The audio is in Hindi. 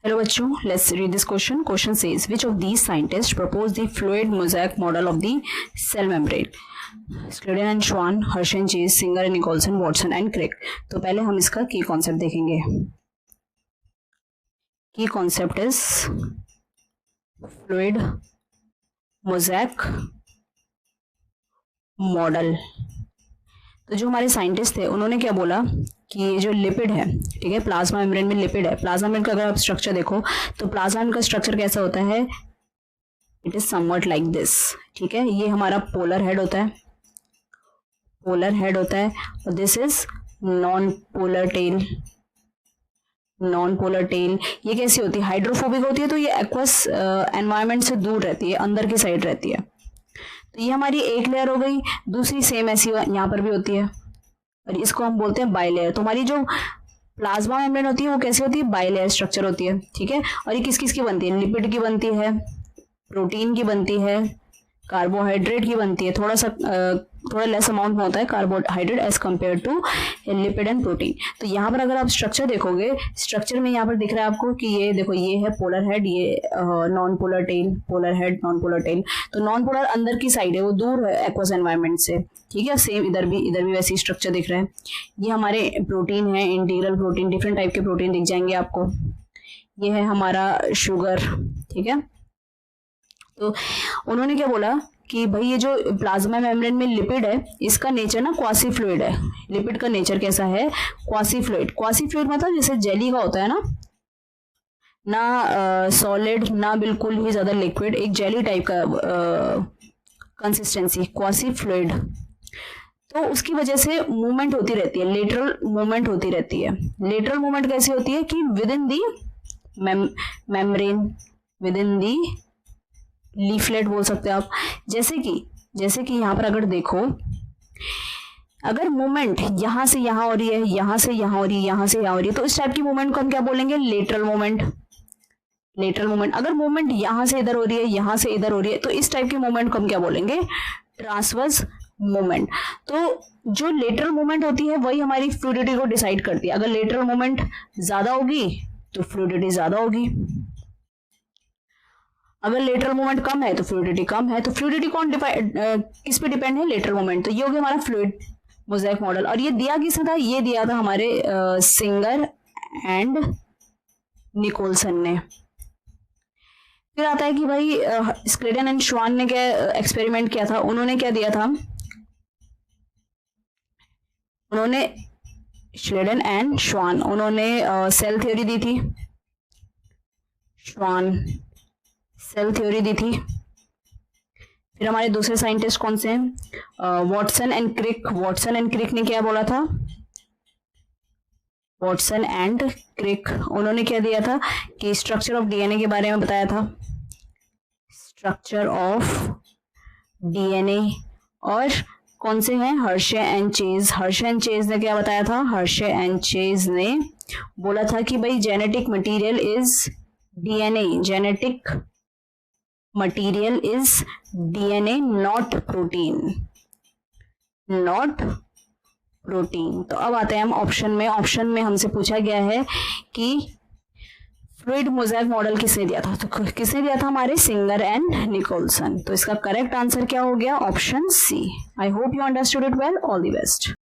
Hello bachcho, let's read this question. Question says, which of these scientists proposed the fluid mosaic model of the cell membrane? Schleiden and Schwann, Hershey and Chase, Singer and Nicholson, Watson and Crick. तो पहले हम इसका की कॉन्सेप्ट देखेंगे. की concept is fluid mosaic model. तो जो हमारे साइंटिस्ट थे उन्होंने क्या बोला कि ये जो लिपिड है, ठीक है, प्लाज्मा मेम्ब्रेन में लिपिड है. प्लाज्मा मेम्ब्रेन का अगर आप स्ट्रक्चर देखो तो प्लाज्मा मेम्ब्रेन का स्ट्रक्चर कैसा होता है? It is somewhat like this. ठीक है, ये हमारा पोलर हेड होता है, पोलर हेड होता है, और this is non polar tail. Non polar tail ये कैसी होती है? हाइड्रोफोबिक होती है, तो ये एक्वस एनवायरनमेंट से दूर रहती है, अंदर की साइड रहती है. तो ये हमारी एक लेयर हो गई. दूसरी सेम ऐसी यहाँ पर भी होती है, और इसको हम बोलते हैं बाइलेयर. तो हमारी जो प्लाज्मा मेम्ब्रेन होती है वो कैसी होती है? बाइलेयर स्ट्रक्चर होती है. ठीक है, और ये किस किस की बनती है? लिपिड की बनती है, प्रोटीन की बनती है, कार्बोहाइड्रेट की बनती है. थोड़ा लेस अमाउंट में होता है carbohydrate as compare to lipid and protein. तो यहाँ पर अगर आप स्ट्रक्चर देखोगे, स्ट्रक्चर में यहाँ पर दिख रहा है आपको कि ये देखो, ये है पोलर हेड, ये non polar tail, polar head non polar tail. तो नॉन पोलर अंदर की साइड है, वो दूर है एक्वस एनवायरनमेंट से. ठीक है, सेम इधर भी वैसी स्ट्रक्चर दिख रहा है. ये हमारे प्रोटीन है, इंटीग्रल प्रोटीन, डिफरेंट टाइप के प्रोटीन दिख जाएंगे आपको. ये है हमारा शुगर. ठीक है, तो उन्होंने क्या बोला कि भाई ये जो प्लाज्मा मेम्ब्रेन में लिपिड है, इसका नेचर ना क्वासी फ्लूइड है. लिपिड का नेचर कैसा है? Quasi fluid. क्वासी फ्लूइड मतलब जैसे जेली का होता है ना सॉलिड ना बिल्कुल ही ज्यादा लिक्विड, एक जेली टाइप का कंसिस्टेंसी, क्वासी फ्लूइड. तो उसकी वजह से मूवमेंट होती रहती है, लेटरल मूवमेंट होती रहती है. लेटरल मूवमेंट कैसी होती है कि with in the membrane, with in the leaflet बोल सकते हैं आप. जैसे कि यहाँ पर अगर देखो, अगर मूवमेंट यहाँ से यहाँ हो रही है, यहाँ से यहाँ हो रही है, यहाँ से यहाँ हो रही है, तो इस टाइप की मूवमेंट को हम क्या बोलेंगे? Lateral movement. Lateral movement. अगर मूवमेंट यहाँ से इधर हो रही है, यहाँ से इधर हो रही है, तो इस टाइप की मूवमेंट को हम क्या बोलेंगे? Transverse movement. तो जो लेटरल मूवमेंट होती है वही हमारी फ्लूइडिटी को डिसाइड करती है. अगर लेटरल मूवमेंट ज्यादा होगी तो फ्लूइडिटी ज्यादा होगी, अगर लेटरल मूवमेंट कम है तो फ्लूइडिटी कम है. तो फ्लूइडिटी कौन किस पे डिपेंड है? Lateral movement. तो ये हो गया हमारा फ्लूइड मोज़ैक मॉडल. और ये दिया किसने था? ये दिया था हमारे सिंगर एंड निकोलसन ने. फिर आता है कि भाई स्क्लेडन एंड श्वान ने क्या एक्सपेरिमेंट किया था? उन्होंने क्या दिया था? उन्होंने श्लेडन एंड श्वान, उन्होंने सेल थ्योरी दी थी. श्वान सेल थ्योरी दी थी. फिर हमारे दूसरे साइंटिस्ट कौन से हैं? Watson and Crick. Watson and Crick ने क्या बोला था? वॉटसन एंड क्रिक, उन्होंने क्या दिया था कि स्ट्रक्चर ऑफ डीएनए के बारे में बताया था. Structure of DNA. और कौन से हैं? Hershey and chase. Hershey and chase ने क्या बताया था? हर्शे एंड चेज ने बोला था कि भाई genetic material is DNA. Genetic material is DNA, not protein, not protein. तो अब आते हैं हम ऑप्शन में. ऑप्शन में हमसे पूछा गया है कि फ्लूइड मोज़ैक मॉडल किसने दिया था? तो किसने दिया था? हमारे सिंगर एंड निकोलसन. तो इसका करेक्ट आंसर क्या हो गया? Option C. I hope you understood it well. All the best.